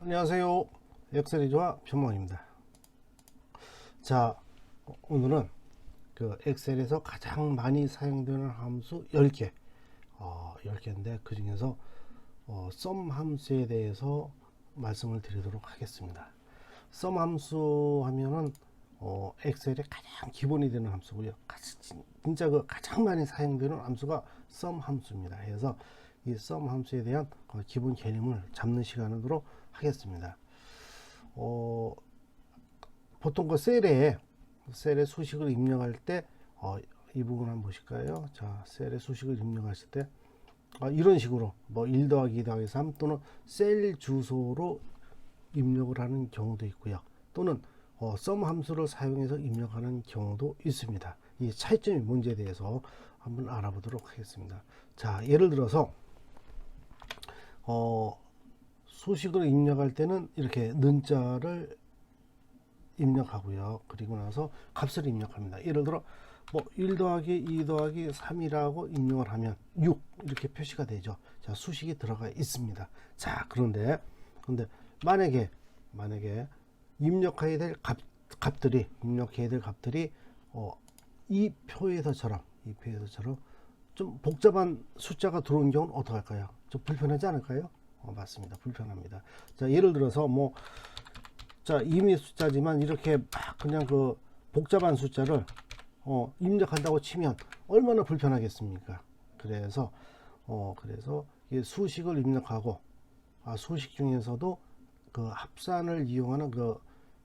안녕하세요. 엑셀이 좋아 편몽입니다. 자, 오늘은 그 엑셀에서 가장 많이 사용되는 함수 10개, 10개인데 그 중에서 썸 함수에 대해서 말씀을 드리도록 하겠습니다. 썸 함수 하면은 엑셀의 가장 기본이 되는 함수고요. 진짜 그 가장 많이 사용되는 함수가 썸 함수입니다. 그래서 이 썸 함수에 대한 기본 개념을 잡는 시간으로 하겠습니다. 보통 그 셀에 수식을 입력할 때 이 부분 한번 보실까요? 자, 셀에 수식을 입력하실 때 이런 식으로 뭐 1 더하기 2 더하기 3 또는 셀 주소로 입력을 하는 경우도 있고요. 또는 썸 함수를 사용해서 입력하는 경우도 있습니다. 이 차이점이 뭔지에 대해서 한번 알아보도록 하겠습니다. 자, 예를 들어서 수식을 입력할 때는 이렇게 는자를 입력하고요. 그리고 나서 값을 입력합니다. 예를 들어 뭐 1 더하기 2 더하기 3이라고 입력을 하면 6 이렇게 표시가 되죠. 자, 수식이 들어가 있습니다. 자, 그런데 만약에 입력해야 될 값들이 이 표에서처럼 좀 복잡한 숫자가 들어온 경우는 어떻게 할까요? 좀 불편하지 않을까요? 맞습니다. 불편합니다. 자, 예를 들어서 임의 숫자지만 이렇게 막 그냥 그 복잡한 숫자를 입력한다고 치면 얼마나 불편하겠습니까? 그래서 이 수식을 입력하고 수식 중에서도 그 합산을 이용하는 그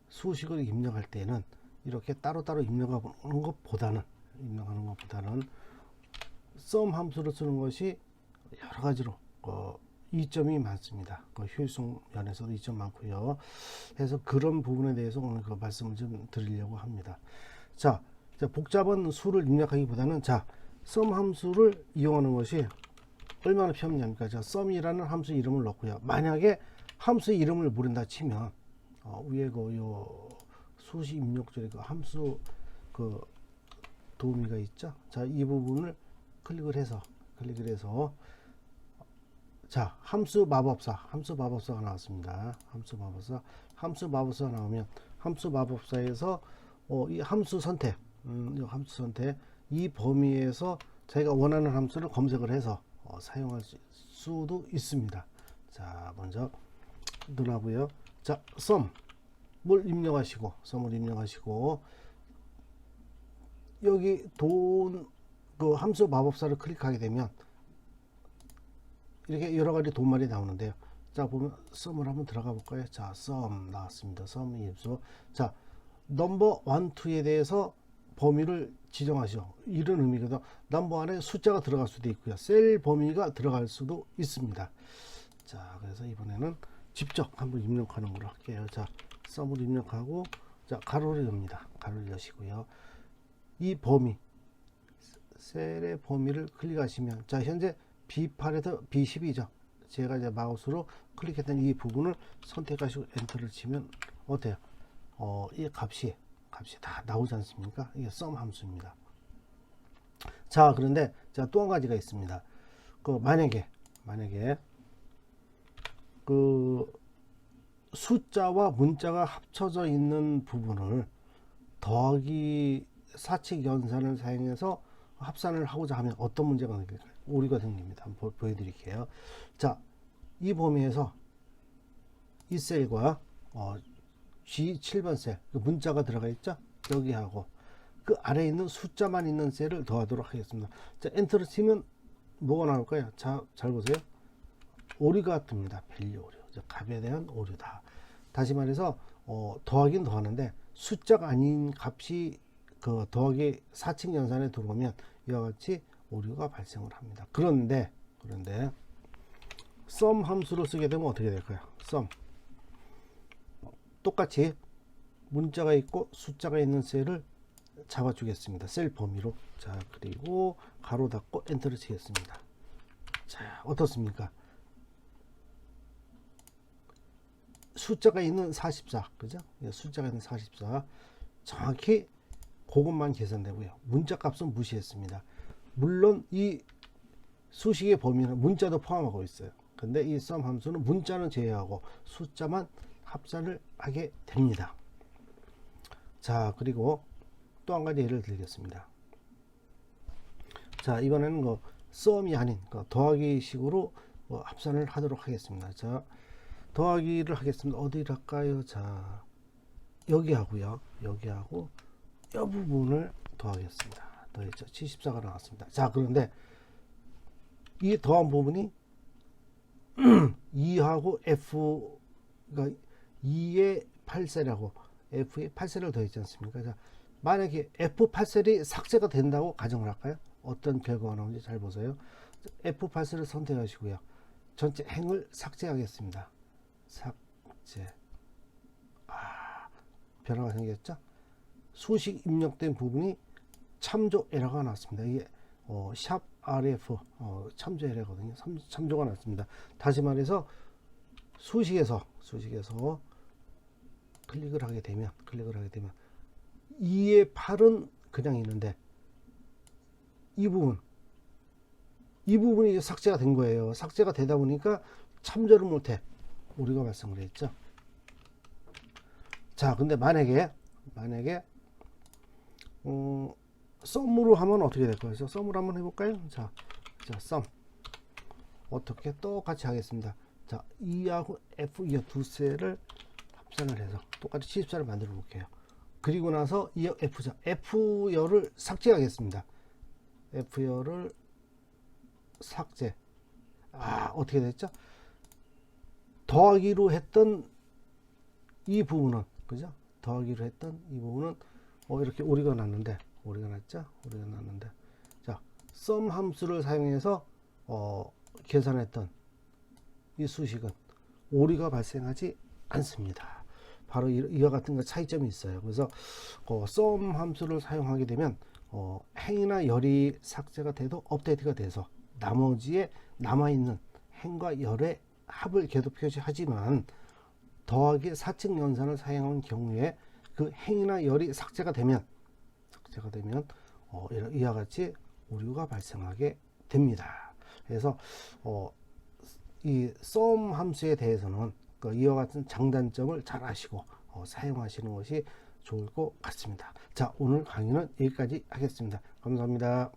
수식을 입력할 때는 이렇게 따로따로 입력하는 것보다는 썸 함수를 쓰는 것이 여러 가지로 이점이 많습니다. 효율성 면에서도 이점 많고요. 그래서 그런 부분에 대해서 오늘 그 말씀을 좀 드리려고 합니다. 자, 복잡한 수를 입력하기보다는 썸 함수를 이용하는 것이 얼마나 편리합니까? 자, 썸이라는 함수 이름을 넣고요. 만약에 함수의 이름을 모른다 치면 위에 요 수식 입력줄에 그 함수 그 도우미가 있죠. 자, 이 부분을 클릭을 해서 자, 함수 마법사가 나왔습니다. 함수 마법사 나오면 함수 마법사에서 이 함수 선택, 이 범위에서 자기가 원하는 함수를 검색을 해서 사용할 수도 있습니다. 자, 먼저 누르고요. 자, 썸을 입력하시고 여기 그 함수 마법사를 클릭하게 되면 이렇게 여러 가지 돈말이 나오는데요. 자, 보면 썸을 한번 들어가 볼까요? 자, 썸 나왔습니다. 썸 입수. 자, 넘버 1, 2에 대해서 범위를 지정하시오. 이런 의미거든. 넘버 안에 숫자가 들어갈 수도 있고요. 셀 범위가 들어갈 수도 있습니다. 자, 그래서 이번에는 직접 한번 입력하는 걸로 할게요. 자, 썸을 입력하고 자, 가로를 엽니다. 가로를 여시고요. 이 범위 셀의 범위를 클릭하시면 자, 현재 B8에서 B12죠. 제가 이제 마우스로 클릭했던 이 부분을 선택하시고 엔터를 치면 어때요? 이 값이 다 나오지 않습니까? 이게 썸 함수입니다. 자, 그런데 또 한 가지가 있습니다. 만약에 그 숫자와 문자가 합쳐져 있는 부분을 더하기 사칙 연산을 사용해서 합산을 하고자 하면 어떤 문제가 생길까요? 오류가 생깁니다. 한번 보여드릴게요. 자, 이 범위에서 이 셀과 G7번 셀 문자가 들어가 있죠? 여기하고 그 아래에 있는 숫자만 있는 셀을 더하도록 하겠습니다. 자, 엔터를 치면 뭐가 나올까요? 자, 잘 보세요. 오류가 뜹니다. 밸류 오류. 값에 대한 오류다. 다시 말해서 더하긴 더하는데 숫자가 아닌 값이 그 더하기 사칙 연산에 들어오면 이와 같이 오류가 발생을 합니다. 그런데 썸 함수를 쓰게 되면 어떻게 될까요? 썸 똑같이 문자가 있고 숫자가 있는 셀을 잡아주겠습니다. 셀 범위로. 자, 그리고 가로 닫고 엔터를 치겠습니다. 자, 어떻습니까? 숫자가 있는 44, 그죠? 숫자가 있는 44 정확히 그것만 계산되고요. 문자 값은 무시했습니다. 물론 이 수식의 범위는 문자도 포함하고 있어요. 근데 이 sum 함수는 문자는 제외하고 숫자만 합산을 하게 됩니다. 자, 그리고 또 한 가지 예를 들겠습니다. 자, 이번에는 sum이 아닌 더하기 식으로 합산을 하도록 하겠습니다. 자, 더하기를 하겠습니다. 어디를 할까요? 자, 여기하고요. 여기하고 이 부분을 더하겠습니다. 더했죠. 74가 나왔습니다. 자, 그런데 이 더한 부분이 2하고 F가 2의 8셀하고 F의 8셀을 더했지 않습니까? 자, 만약에 F 8셀이 삭제가 된다고 가정을 할까요? 어떤 결과가 나오는지 잘 보세요. F 8셀을 선택하시고요. 전체 행을 삭제하겠습니다. 삭제. 변화가 생겼죠? 수식 입력된 부분이 참조 에러가 났습니다. 이게 샵 RF 참조 에러거든요. 참조가 났습니다. 다시 말해서 수식에서 클릭을 하게 되면 2의 8은 그냥 있는데 이 부분이 이제 삭제가 된 거예요. 삭제가 되다 보니까 참조를 못해 오류가 발생을 했죠. 자, 근데 만약에 썸으로 하면 어떻게 될까요? 썸으로 한번 해볼까요? 자, 썸 어떻게 똑같이 하겠습니다. 자, 2하고 F 이 두 셀을 합산을 해서 똑같이 74를 만들어 볼게요. 그리고 나서 이 F열을 삭제하겠습니다. F열을 삭제. 어떻게 됐죠? 더하기로 했던 이 부분은, 그죠? 더하기로 했던 이 부분은 이렇게 오류가 났는데, 자, sum 함수를 사용해서 계산했던 이 수식은 오류가 발생하지 않습니다. 바로 이와 같은 차이점이 있어요. 그래서 sum 함수를 사용하게 되면 행이나 열이 삭제가 돼도 업데이트가 돼서 나머지에 남아있는 행과 열의 합을 계속 표시하지만 더하기 4층 연산을 사용한 경우에 그 행이나 열이 삭제가 되면 이와 같이 오류가 발생하게 됩니다. 그래서 이 sum 함수에 대해서는 이와 같은 장단점을 잘 아시고 사용하시는 것이 좋을 것 같습니다. 자, 오늘 강의는 여기까지 하겠습니다. 감사합니다.